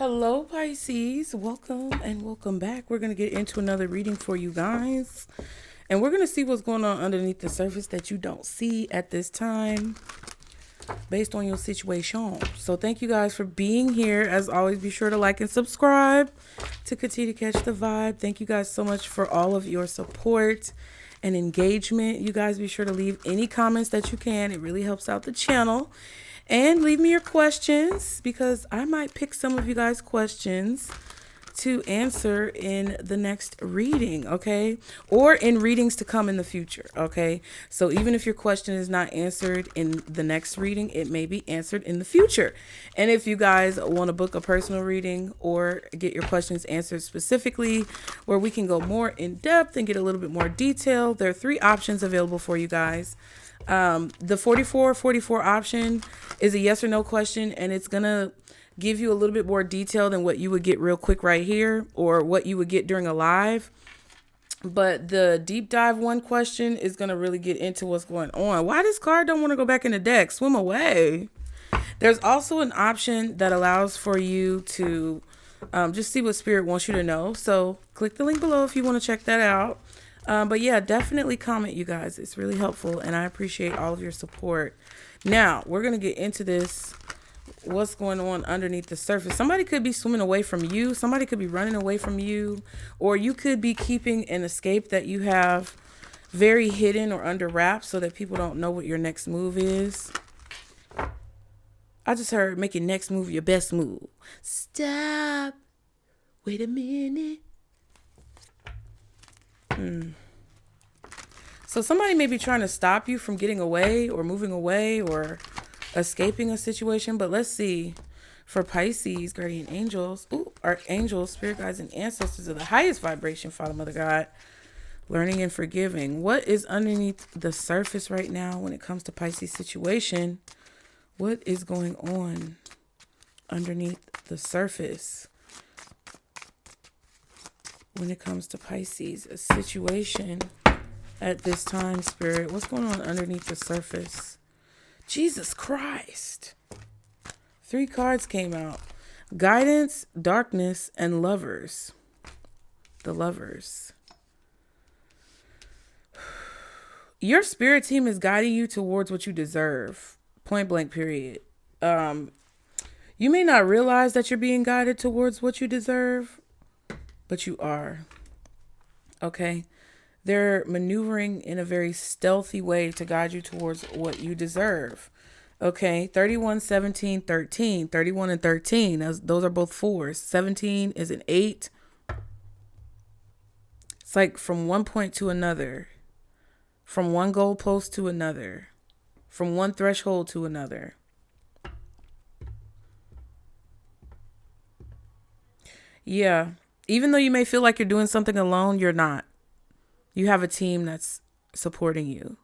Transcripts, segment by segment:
Hello, Pisces. Welcome and welcome back. We're going to get into another reading for you guys. And we're going to see what's going on underneath the surface that you don't see at this time based on your situation. So thank you guys for being here. As always, be sure to like and subscribe to continue to catch the vibe. Thank you guys so much for all of your support and engagement. You guys be sure to leave any comments that you can. It really helps out the channel. And leave me your questions because I might pick some of you guys' questions to answer in the next reading, okay? Or in readings to come in the future, okay? So even if your question is not answered in the next reading, it may be answered in the future. And if you guys want to book a personal reading or get your questions answered specifically, where we can go more in depth and get a little bit more detail, there are 3 options available for you guys. The 44 option is a yes or no question, and it's gonna give you a little bit more detail than what you would get real quick right here or what you would get during a live. But the deep dive 1 question is gonna really get into what's going on. Why this card don't want to go back in the deck? Swim away. There's also an option that allows for you to just see what spirit wants you to know. So click the link below if you want to check that out. But yeah, definitely comment, you guys. It's really helpful, and I appreciate all of your support. Now, we're going to get into this. What's going on underneath the surface? Somebody could be swimming away from you. Somebody could be running away from you. Or you could be keeping an escape that you have very hidden or under wraps so that people don't know what your next move is. I just heard make your next move your best move. Stop. Wait a minute. So somebody may be trying to stop you from getting away or moving away or escaping a situation. But let's see. For Pisces, guardian angels, archangels, spirit guides, and ancestors of the highest vibration, Father, Mother, God, learning and forgiving. What is underneath the surface right now when it comes to Pisces situation? What is going on underneath the surface when it comes to Pisces, a situation at this time, spirit? What's going on underneath the surface? Jesus Christ. 3 cards came out. Guidance, darkness, and lovers. The lovers. Your spirit team is guiding you towards what you deserve. Point blank, period. You may not realize that you're being guided towards what you deserve, but you are. Okay? They're maneuvering in a very stealthy way to guide you towards what you deserve. Okay? 31, 17, 13. 31 and 13. Those are both 4s. 17 is an 8. It's like from one point to another. From one goalpost to another. From one threshold to another. Yeah. Even though you may feel like you're doing something alone, you're not. You have a team that's supporting you.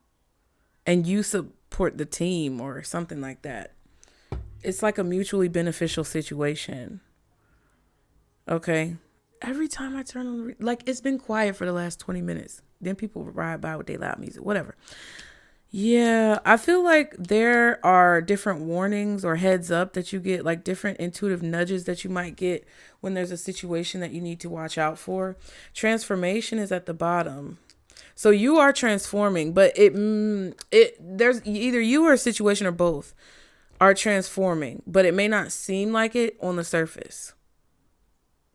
And you support the team or something like that. It's like a mutually beneficial situation. Okay? Every time I turn on like it's been quiet for the last 20 minutes. Then people ride by with their loud music, whatever. Yeah, I feel like there are different warnings or heads up that you get, like different intuitive nudges that you might get when there's a situation that you need to watch out for. Transformation is at the bottom. So you are transforming, but there's either you or a situation or both are transforming, but it may not seem like it on the surface.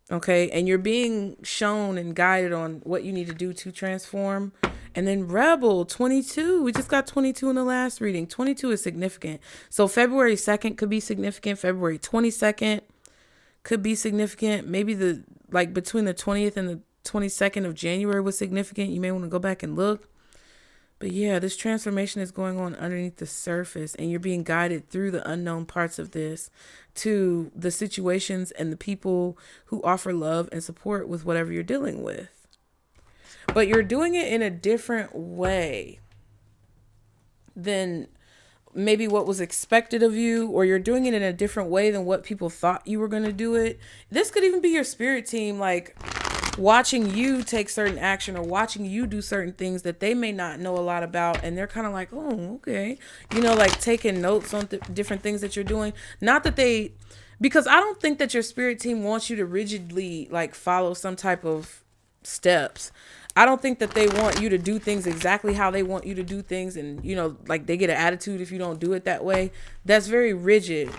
Okay, and you're being shown and guided on what you need to do to transform. And then Rebel 22, we just got 22 in the last reading. 22 is significant. So February 2nd could be significant. February 22nd could be significant. Maybe between the 20th and the 22nd of January was significant. You may want to go back and look. But yeah, this transformation is going on underneath the surface, and you're being guided through the unknown parts of this to the situations and the people who offer love and support with whatever you're dealing with. But you're doing it in a different way than maybe what was expected of you, or you're doing it in a different way than what people thought you were going to do it. This could even be your spirit team, like watching you take certain action or watching you do certain things that they may not know a lot about. And they're kind of like, oh, okay. You know, like taking notes on different things that you're doing. Not that they Because I don't think that your spirit team wants you to rigidly like follow some type of steps. I don't think that they want you to do things exactly how they want you to do things. And, you know, like they get an attitude if you don't do it that way. That's very rigid.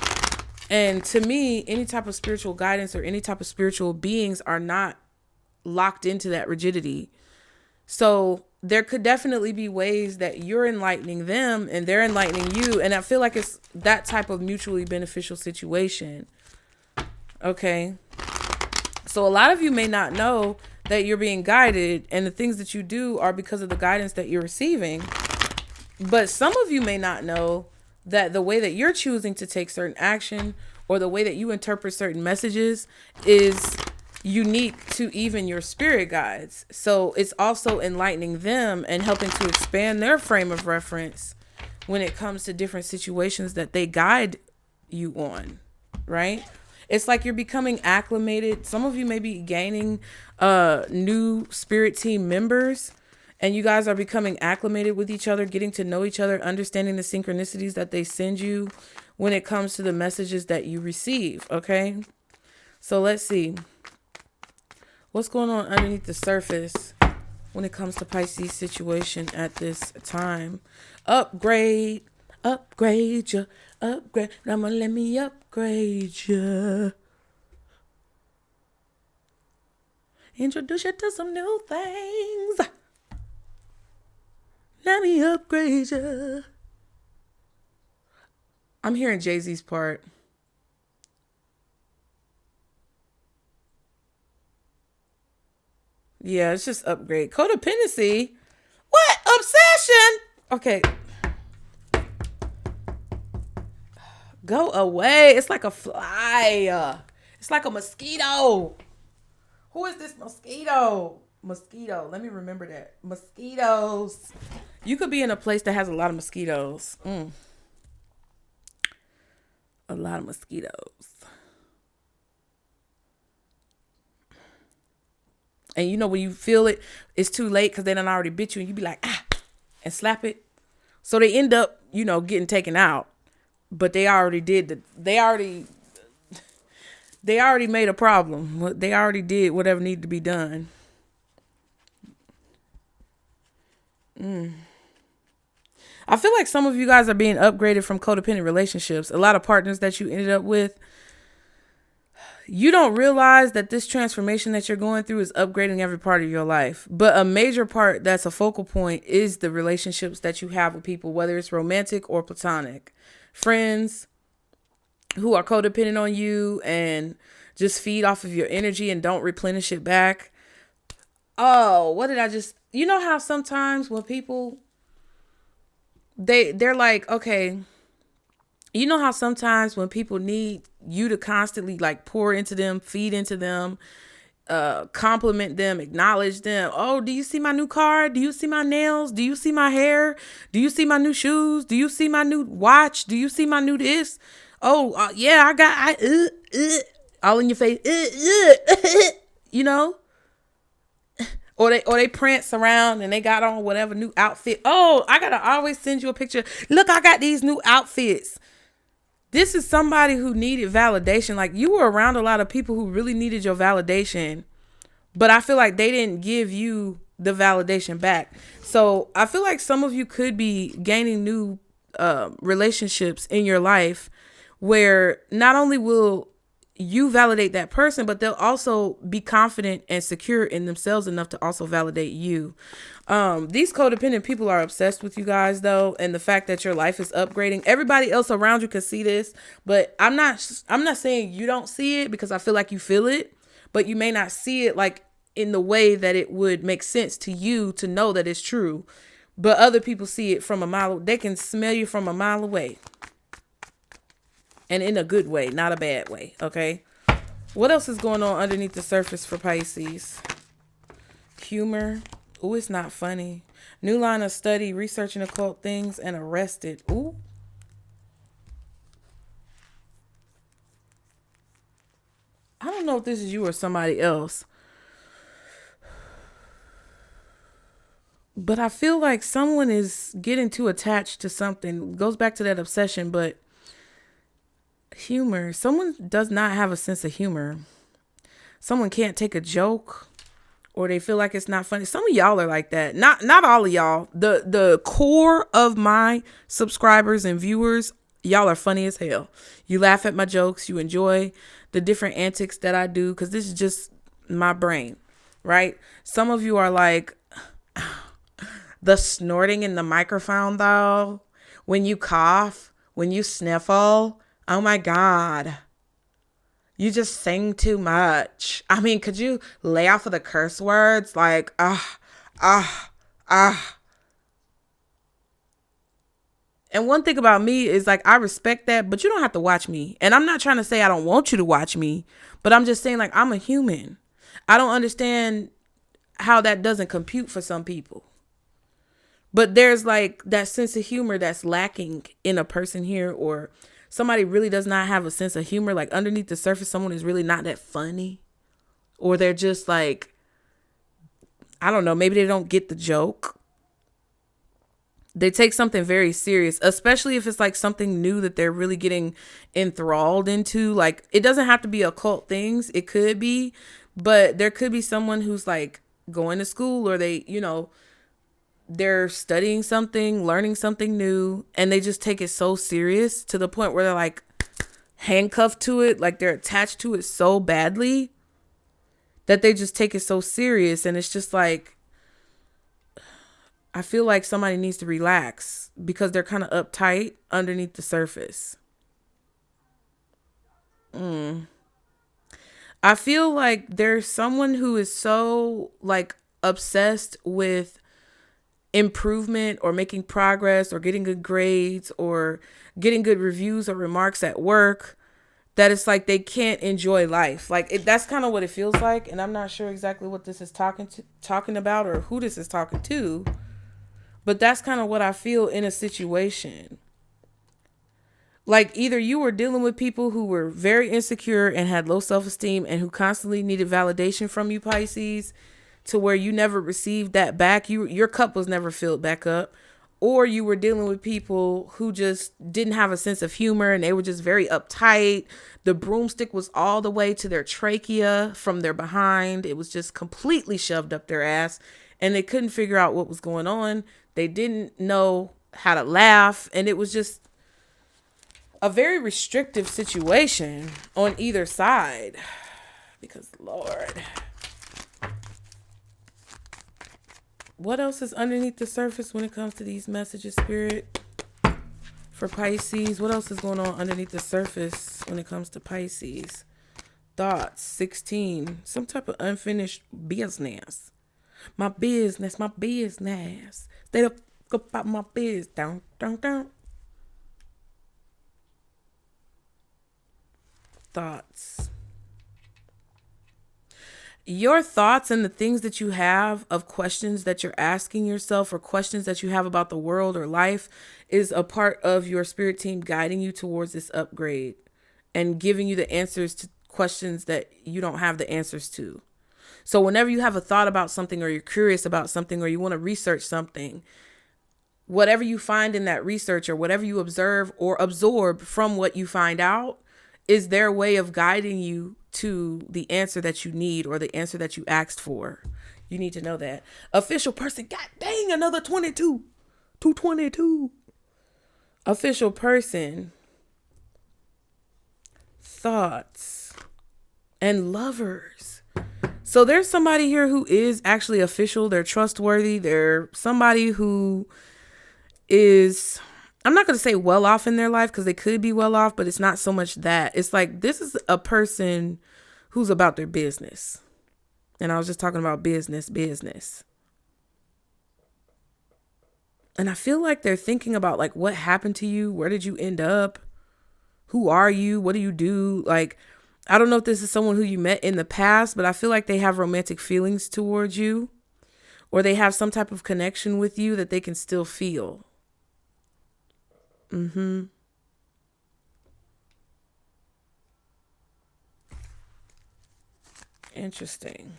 And to me, any type of spiritual guidance or any type of spiritual beings are not locked into that rigidity. So there could definitely be ways that you're enlightening them and they're enlightening you. And I feel like it's that type of mutually beneficial situation. Okay. So a lot of you may not know that you're being guided and the things that you do are because of the guidance that you're receiving. But some of you may not know that the way that you're choosing to take certain action or the way that you interpret certain messages is unique to even your spirit guides. So it's also enlightening them and helping to expand their frame of reference when it comes to different situations that they guide you on, right? It's like you're becoming acclimated. Some of you may be gaining new spirit team members, and you guys are becoming acclimated with each other, getting to know each other, understanding the synchronicities that they send you when it comes to the messages that you receive. Okay. So let's see what's going on underneath the surface when it comes to Pisces situation at this time. Upgrade ya, upgrade. Now let me upgrade ya. Introduce you to some new things. Let me upgrade you. I'm hearing Jay-Z's part. Yeah, it's just upgrade. Codependency? What? Obsession? Okay. Go away. It's like a fly. It's like a mosquito. Who is this mosquito? Mosquito. Let me remember that. Mosquitoes. You could be in a place that has a lot of mosquitoes. A lot of mosquitoes. And you know when you feel it, it's too late because they done already bit you and you be like, ah, and slap it. So they end up, you know, getting taken out. But they already did they already made a problem. They already did whatever needed to be done. I feel like some of you guys are being upgraded from codependent relationships. A lot of partners that you ended up with. You don't realize that this transformation that you're going through is upgrading every part of your life. But a major part that's a focal point is the relationships that you have with people, whether it's romantic or platonic. Friends who are codependent on you and just feed off of your energy and don't replenish it back. Oh, what did I just... You know how sometimes when people... They're like, okay... You know how sometimes when people need you to constantly like pour into them, feed into them, compliment them, acknowledge them. Oh, do you see my new car? Do you see my nails? Do you see my hair? Do you see my new shoes? Do you see my new watch? Do you see my new this? Oh, yeah, all in your face. You know? Or they prance around and they got on whatever new outfit. Oh, I gotta always send you a picture. Look, I got these new outfits. This is somebody who needed validation. Like you were around a lot of people who really needed your validation, but I feel like they didn't give you the validation back. So I feel like some of you could be gaining new relationships in your life where not only will you validate that person, but they'll also be confident and secure in themselves enough to also validate you. These codependent people are obsessed with you guys though. And the fact that your life is upgrading, everybody else around you can see this, but I'm not saying you don't see it because I feel like you feel it, but you may not see it like in the way that it would make sense to you to know that it's true. But other people see it from a mile. They can smell you from a mile away. And in a good way, not a bad way. Okay. What else is going on underneath the surface for Pisces? Humor. Ooh, it's not funny. New line of study, researching occult things, and arrested. Ooh. I don't know if this is you or somebody else. But I feel like someone is getting too attached to something. It goes back to that obsession, but Humor. Someone does not have a sense of humor. Someone can't take a joke, or they feel like it's not funny. Some of y'all are like that. Not all of y'all. The core of my subscribers and viewers, y'all are funny as hell. You laugh at my jokes. You enjoy the different antics that I do, because this is just my brain, right? Some of you are like, the snorting in the microphone, though, when you cough, when you sniffle. Oh my God. You just sing too much. I mean, could you lay off of the curse words? Like, ah, ah, ah. And one thing about me is, like, I respect that, but you don't have to watch me. And I'm not trying to say I don't want you to watch me, but I'm just saying, like, I'm a human. I don't understand how that doesn't compute for some people. But there's like that sense of humor that's lacking in a person here, or somebody really does not have a sense of humor. Like, underneath the surface, someone is really not that funny, or they're just like, I don't know, maybe they don't get the joke. They take something very serious, especially if it's like something new that they're really getting enthralled into. Like, it doesn't have to be occult things. It could be, but there could be someone who's like going to school, or they, they're studying something, learning something new, and they just take it so serious to the point where they're like handcuffed to it. Like, they're attached to it so badly that they just take it so serious. And it's just like, I feel like somebody needs to relax, because they're kind of uptight underneath the surface. I feel like there's someone who is so like obsessed with improvement, or making progress, or getting good grades, or getting good reviews or remarks at work, that it's like they can't enjoy life. Like, that's kind of what it feels like. And I'm not sure exactly what this is talking about, or who this is talking to. But that's kind of what I feel in a situation. Like, either you were dealing with people who were very insecure and had low self-esteem, and who constantly needed validation from you, Pisces, to where you never received that back. Your cup was never filled back up. Or you were dealing with people who just didn't have a sense of humor, and they were just very uptight. The broomstick was all the way to their trachea from their behind. It was just completely shoved up their ass, and they couldn't figure out what was going on. They didn't know how to laugh, and it was just a very restrictive situation on either side. Because, Lord, what else is underneath the surface when it comes to these messages, Spirit? For Pisces, what else is going on underneath the surface when it comes to Pisces? Thoughts, 16. Some type of unfinished business. My business. Stay up about my biz. Down. Thoughts. Your thoughts and the things that you have of questions that you're asking yourself, or questions that you have about the world or life, is a part of your spirit team guiding you towards this upgrade and giving you the answers to questions that you don't have the answers to. So whenever you have a thought about something, or you're curious about something, or you want to research something, whatever you find in that research, or whatever you observe or absorb from what you find out, is their way of guiding you to the answer that you need, or the answer that you asked for. You need to know that. Official person. God dang, another 22. 222. Official person. Thoughts. And lovers. So there's somebody here who is actually official. They're trustworthy. They're somebody who is, I'm not going to say well off in their life, because they could be well off, but it's not so much that. It's like, this is a person who's about their business. And I was just talking about business. And I feel like they're thinking about, like, what happened to you? Where did you end up? Who are you? What do you do? Like, I don't know if this is someone who you met in the past, but I feel like they have romantic feelings towards you, or they have some type of connection with you that they can still feel. Interesting.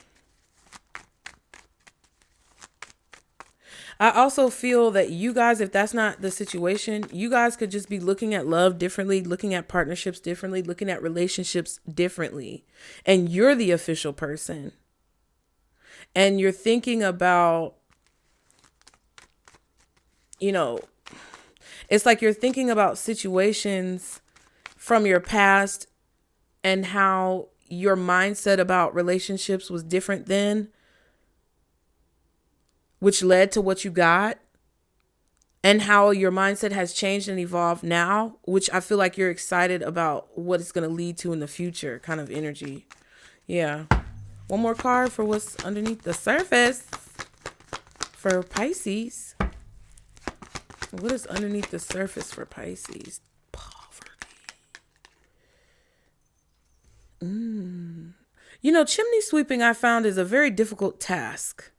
I also feel that you guys, if that's not the situation, you guys could just be looking at love differently, looking at partnerships differently, looking at relationships differently. And you're the official person. And you're thinking about, it's like you're thinking about situations from your past and how your mindset about relationships was different then, which led to what you got, and how your mindset has changed and evolved now, which I feel like you're excited about what it's going to lead to in the future kind of energy. Yeah. One more card for what's underneath the surface for Pisces. What is underneath the surface for Pisces? Poverty. Chimney sweeping I found is a very difficult task.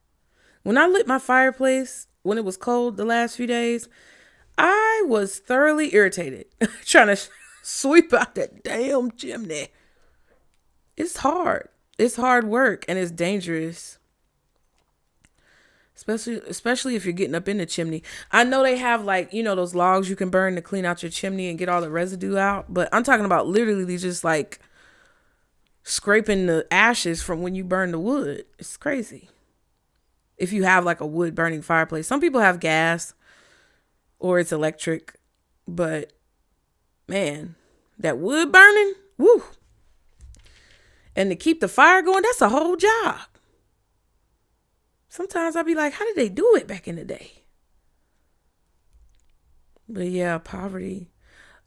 When I lit my fireplace, when it was cold the last few days, I was thoroughly irritated trying to sweep out that damn chimney. It's hard. It's hard work and it's dangerous. Especially if you're getting up in the chimney. I know they have those logs you can burn to clean out your chimney and get all the residue out. But I'm talking about literally just like scraping the ashes from when you burn the wood. It's crazy. If you have like a wood burning fireplace. Some people have gas or it's electric. But man, that wood burning, woo. And to keep the fire going, that's a whole job. Sometimes I'll be like, how did they do it back in the day? But yeah, poverty.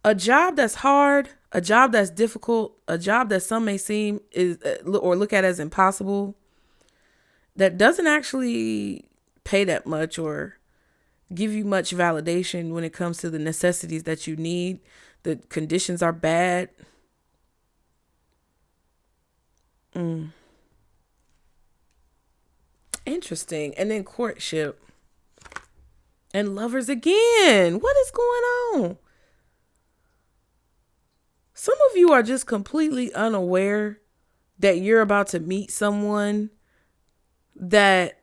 A job that's hard, a job that's difficult, a job that some may seem is or look at as impossible, that doesn't actually pay that much or give you much validation when it comes to the necessities that you need. The conditions are bad. Interesting. And then courtship. And lovers again. What is going on? Some of you are just completely unaware that you're about to meet someone that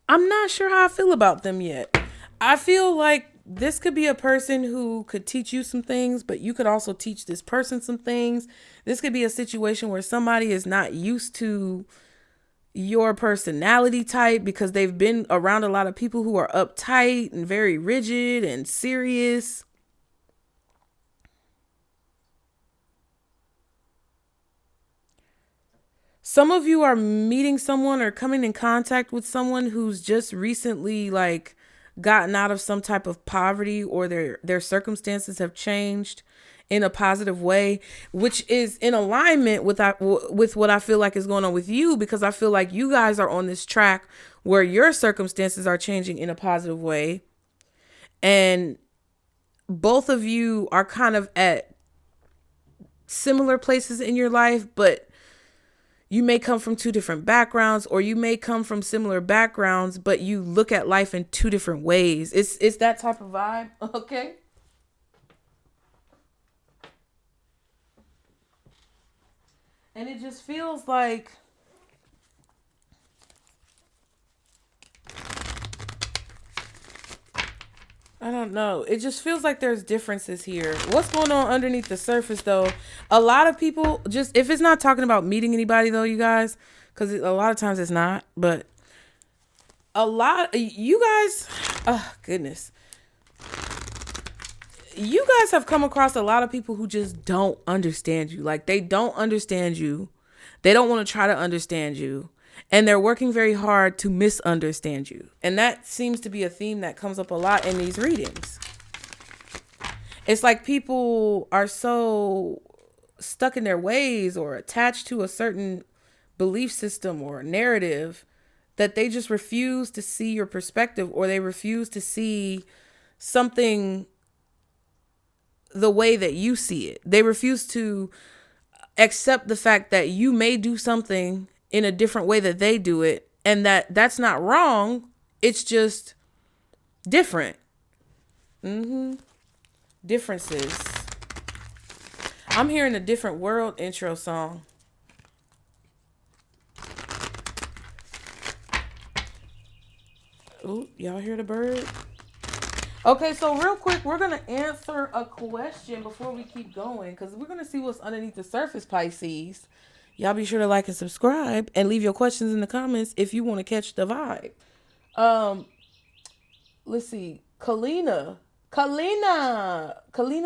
I'm not sure how I feel about them yet. I feel like this could be a person who could teach you some things, but you could also teach this person some things. This could be a situation where somebody is not used to your personality type because they've been around a lot of people who are uptight and very rigid and serious. Some of you are meeting someone or coming in contact with someone who's just recently gotten out of some type of poverty, or their circumstances have changed in a positive way, which is in alignment with what I feel like is going on with you, because I feel like you guys are on this track where your circumstances are changing in a positive way. And both of you are kind of at similar places in your life, but you may come from two different backgrounds, or you may come from similar backgrounds, but you look at life in two different ways. It's that type of vibe. Okay. And it just feels like I don't know. It just feels like there's differences here. What's going on underneath the surface, though? A lot of people, just if it's not talking about meeting anybody, though, you guys, because a lot of times it's not, but you guys, oh, goodness. You guys have come across a lot of people who just don't understand you. Like, they don't understand you. They don't want to try to understand you. And they're working very hard to misunderstand you. And that seems to be a theme that comes up a lot in these readings. It's like people are so stuck in their ways or attached to a certain belief system or narrative that they just refuse to see your perspective, or they refuse to see something the way that you see it. They refuse to accept the fact that you may do something in a different way that they do it, and that's not wrong. It's just different. Differences. I'm hearing a different world intro song. Ooh, y'all hear the bird? Okay, so real quick, we're going to answer a question before we keep going, because we're going to see what's underneath the surface, Pisces. Y'all be sure to like and subscribe and leave your questions in the comments if you want to catch the vibe. Let's see. Kalina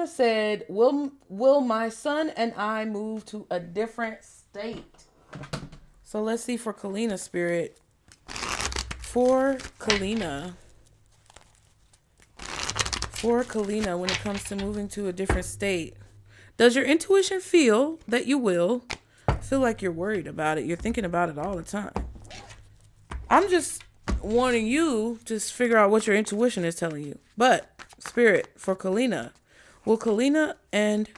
said, will my son and I move to a different state? So let's see for Kalina, Spirit. For Kalina, when it comes to moving to a different state, does your intuition feel that you will? Feel like you're worried about it. You're thinking about it all the time. I'm just wanting you to figure out what your intuition is telling you. But, Spirit, for Kalina, will Kalina and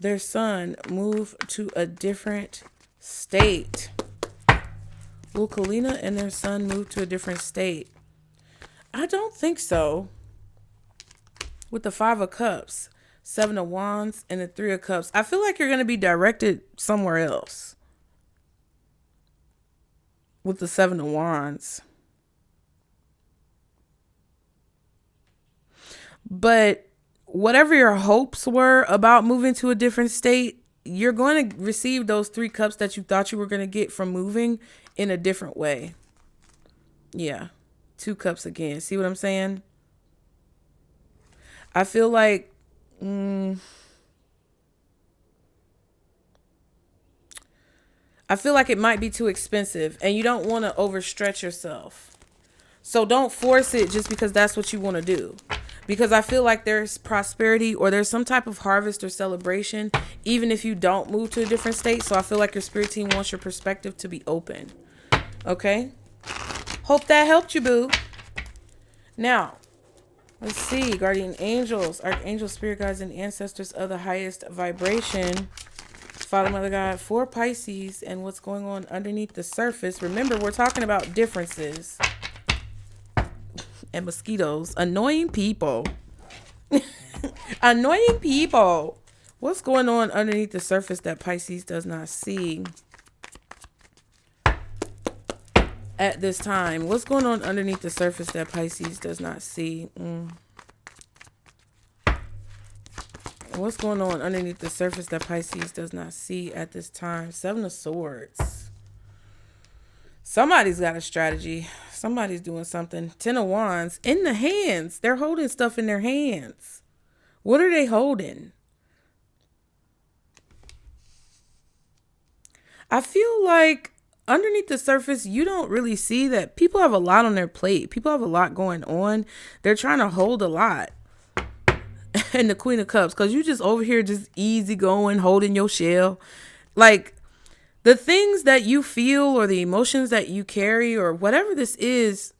their son move to a different state? Will Kalina and their son move to a different state? I don't think so. With the 5 of Cups, 7 of Wands, and the 3 of Cups, I feel like you're going to be directed somewhere else. With the 7 of Wands. But whatever your hopes were about moving to a different state, you're going to receive those 3 cups that you thought you were going to get from moving in a different way. Yeah. 2 cups again. See what I'm saying? I feel like it might be too expensive and you don't want to overstretch yourself. So don't force it just because that's what you want to do. Because I feel like there's prosperity or there's some type of harvest or celebration, even if you don't move to a different state. So I feel like your spirit team wants your perspective to be open. Okay? Hope that helped you, boo. Now, let's see. Guardian angels, archangels, spirit guides, and ancestors of the highest vibration. Father, Mother, God, for Pisces and what's going on underneath the surface. Remember, we're talking about differences. And mosquitoes. Annoying people. Annoying people. What's going on underneath the surface that Pisces does not see at this time? What's going on underneath the surface that Pisces does not see? What's going on underneath the surface that Pisces does not see at this time? 7 of Swords. Somebody's got a strategy. Somebody's doing something. 10 of Wands. In the hands. They're holding stuff in their hands. What are they holding? I feel like underneath the surface, you don't really see that people have a lot on their plate. People have a lot going on. They're trying to hold a lot. And the Queen of Cups, because you just over here just easy going, holding your shell. Like, the things that you feel or the emotions that you carry or whatever this is,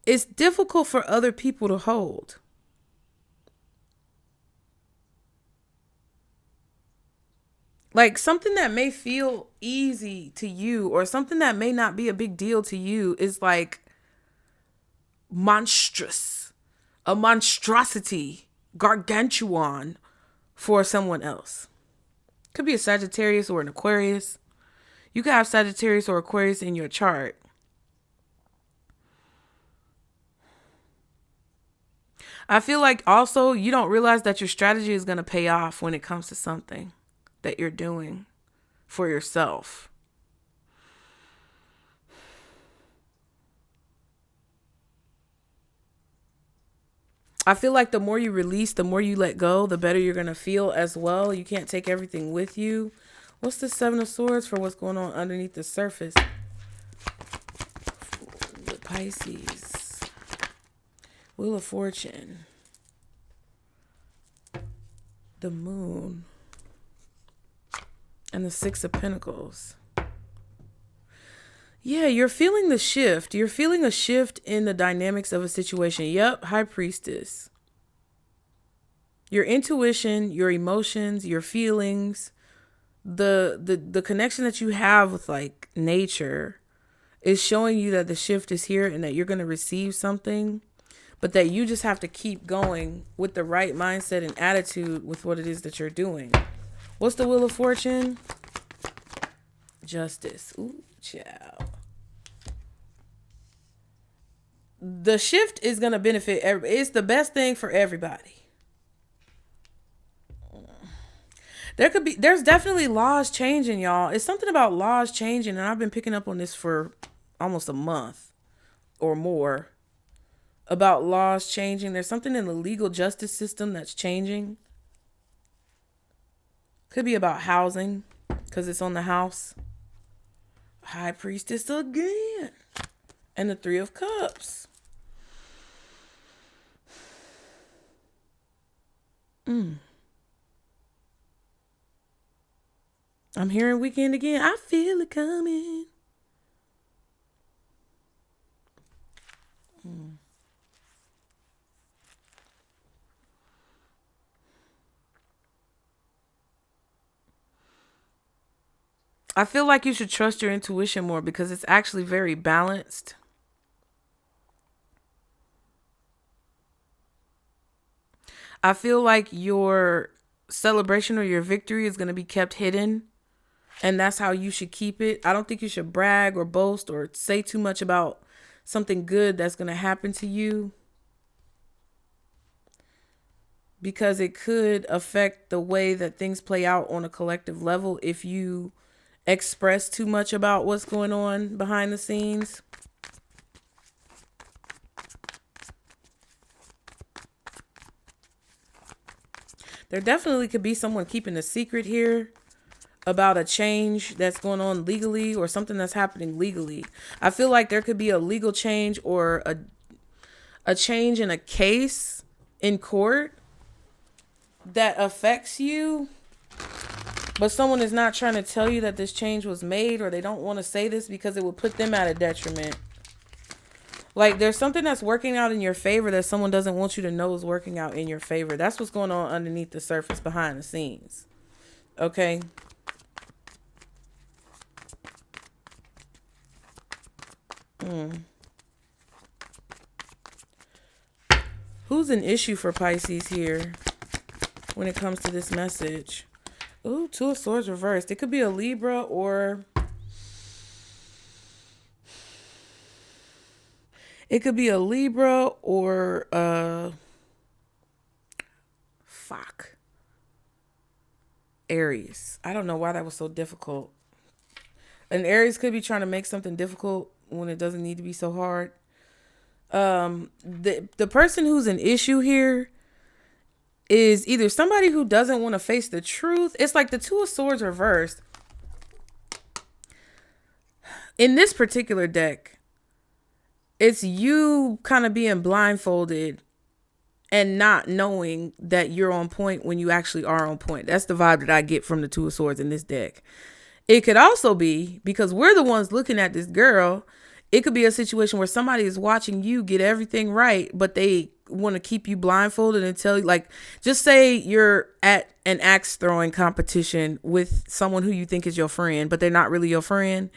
it's difficult for other people to hold. Like, something that may feel easy to you or something that may not be a big deal to you is like monstrous, a monstrosity, gargantuan for someone else. Could be a Sagittarius or an Aquarius. You could have Sagittarius or Aquarius in your chart. I feel like also you don't realize that your strategy is going to pay off when it comes to something that you're doing for yourself. I feel like the more you release, the more you let go, the better you're going to feel as well. You can't take everything with you. What's the 7 of Swords for what's going on underneath the surface? The Pisces. Wheel of Fortune. The Moon. And the 6 of Pentacles. Yeah, you're feeling the shift. You're feeling a shift in the dynamics of a situation. Yep, High Priestess. Your intuition, your emotions, your feelings, the connection that you have with like nature is showing you that the shift is here and that you're going to receive something, but that you just have to keep going with the right mindset and attitude with what it is that you're doing. What's the Wheel of Fortune? Justice. Ooh, child. the shift is going to benefit everybody. It's the best thing for everybody. There's definitely laws changing, y'all. It's something about laws changing, and I've been picking up on this for almost a month or more about laws changing. There's something in the legal justice system that's changing. Could be about housing, because it's on the house. High Priestess again. And the Three of Cups. I'm hearing weekend again. I feel it coming. I feel like you should trust your intuition more because it's actually very balanced. I feel like your celebration or your victory is going to be kept hidden. And that's how you should keep it. I don't think you should brag or boast or say too much about something good that's going to happen to you, because it could affect the way that things play out on a collective level if you express too much about what's going on behind the scenes. There definitely could be someone keeping a secret here about a change that's going on legally or something that's happening legally. I feel like there could be a legal change or a change in a case in court that affects you, but someone is not trying to tell you that this change was made, or they don't want to say this because it would put them at a detriment. Like there's something that's working out in your favor that someone doesn't want you to know is working out in your favor. That's what's going on underneath the surface, behind the scenes. Okay. Who's an issue for Pisces here when it comes to this message? Ooh, Two of Swords reversed. It could be a Libra or Aries. I don't know why that was so difficult. And Aries could be trying to make something difficult when it doesn't need to be so hard. The person who's an issue here is either somebody who doesn't want to face the truth. It's like the Two of Swords reversed. In this particular deck, it's you kind of being blindfolded and not knowing that you're on point when you actually are on point. That's the vibe that I get from the Two of Swords in this deck. It could also be because we're the ones looking at this girl. It could be a situation where somebody is watching you get everything right, but they want to keep you blindfolded and tell you, like, just say you're at an axe throwing competition with someone who you think is your friend, but they're not really your friend.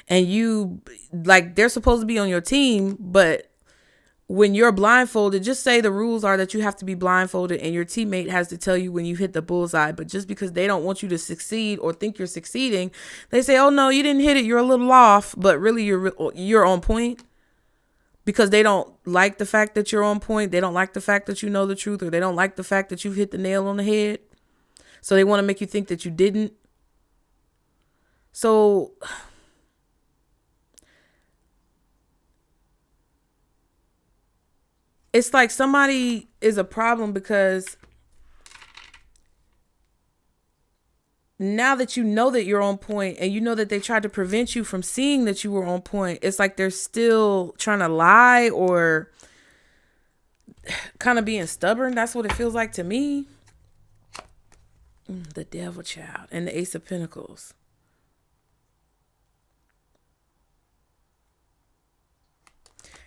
And you, like, they're supposed to be on your team, but when you're blindfolded, just say the rules are that you have to be blindfolded and your teammate has to tell you when you hit the bullseye. But just because they don't want you to succeed or think you're succeeding, they say, oh no, you didn't hit it, you're a little off, but really you're on point, because they don't like the fact that you're on point. They don't like the fact that you know the truth, or they don't like the fact that you've hit the nail on the head. So they want to make you think that you didn't. So it's like somebody is a problem because now that you know that you're on point and you know that they tried to prevent you from seeing that you were on point, it's like they're still trying to lie or kind of being stubborn. That's what it feels like to me. The Devil child and the Ace of Pentacles.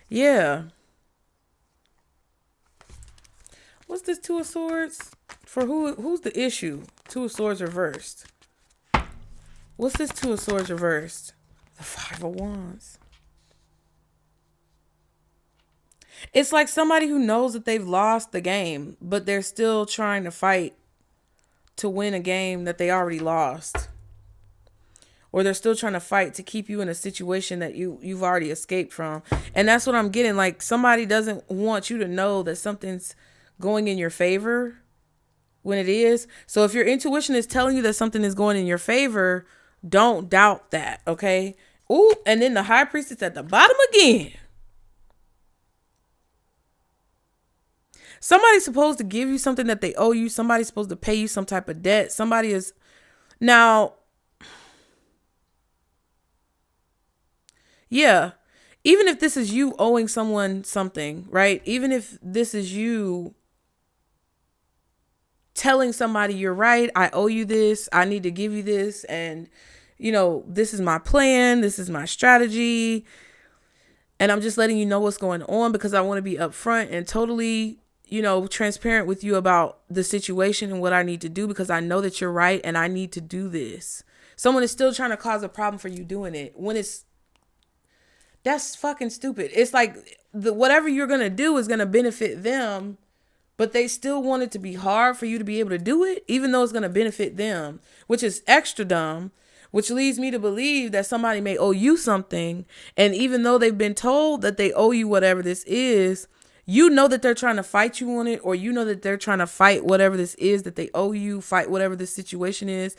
Yeah. What's this Two of Swords? For who's the issue? Two of Swords reversed. What's this Two of Swords reversed? The Five of Wands. It's like somebody who knows that they've lost the game, but they're still trying to fight to win a game that they already lost. or they're still trying to fight to keep you in a situation that you've already escaped from. And that's what I'm getting. Like, somebody doesn't want you to know that something's going in your favor when it is. So if your intuition is telling you that something is going in your favor, don't doubt that, okay? Ooh, and then the High Priestess at the bottom again. Somebody's supposed to give you something that they owe you. Somebody's supposed to pay you some type of debt. Somebody is... Now, yeah, even if this is you owing someone something, right? Even if this is you telling somebody, you're right, I owe you this, I need to give you this, and, you know, this is my plan, this is my strategy, and I'm just letting you know what's going on because I want to be upfront and totally, you know, transparent with you about the situation and what I need to do because I know that you're right and I need to do this. Someone is still trying to cause a problem for you doing it when that's fucking stupid. It's like whatever you're going to do is going to benefit them, but they still want it to be hard for you to be able to do it, even though it's going to benefit them, which is extra dumb, which leads me to believe that somebody may owe you something. And even though they've been told that they owe you whatever this is, you know that they're trying to fight you on it, or you know that they're trying to fight whatever this is that they owe you, fight whatever this situation is,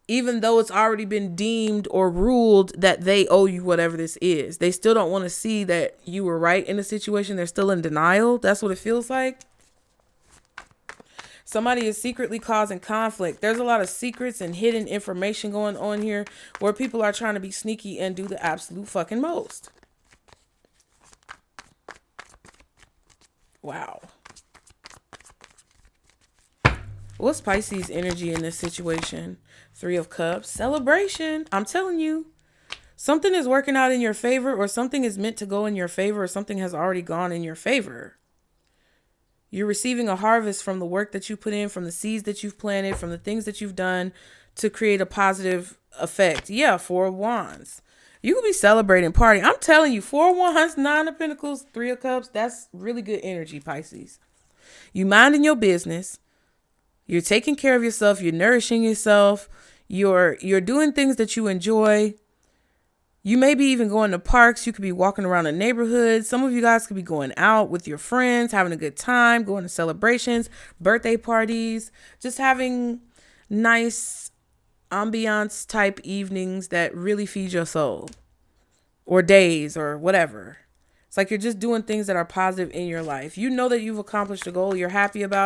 even though it's already been deemed or ruled that they owe you whatever this is. They still don't want to see that you were right in the situation. They're still in denial. That's what it feels like. Somebody is secretly causing conflict. There's a lot of secrets and hidden information going on here where people are trying to be sneaky and do the absolute fucking most. Wow. What's Pisces energy in this situation? 3 of Cups. Celebration. I'm telling you. Something is working out in your favor, or something is meant to go in your favor, or something has already gone in your favor. You're receiving a harvest from the work that you put in, from the seeds that you've planted, from the things that you've done to create a positive effect. Yeah, 4 of Wands. You could be celebrating, partying. I'm telling you, 4 of Wands, 9 of Pentacles, 3 of Cups. That's really good energy, Pisces. You minding your business. You're taking care of yourself. You're nourishing yourself. You're doing things that you enjoy. You may be even going to parks. You could be walking around the neighborhood. Some of you guys could be going out with your friends, having a good time, going to celebrations, birthday parties, just having nice ambiance type evenings that really feed your soul, or days, or whatever. It's like you're just doing things that are positive in your life. You know that you've accomplished a goal. You're happy about it.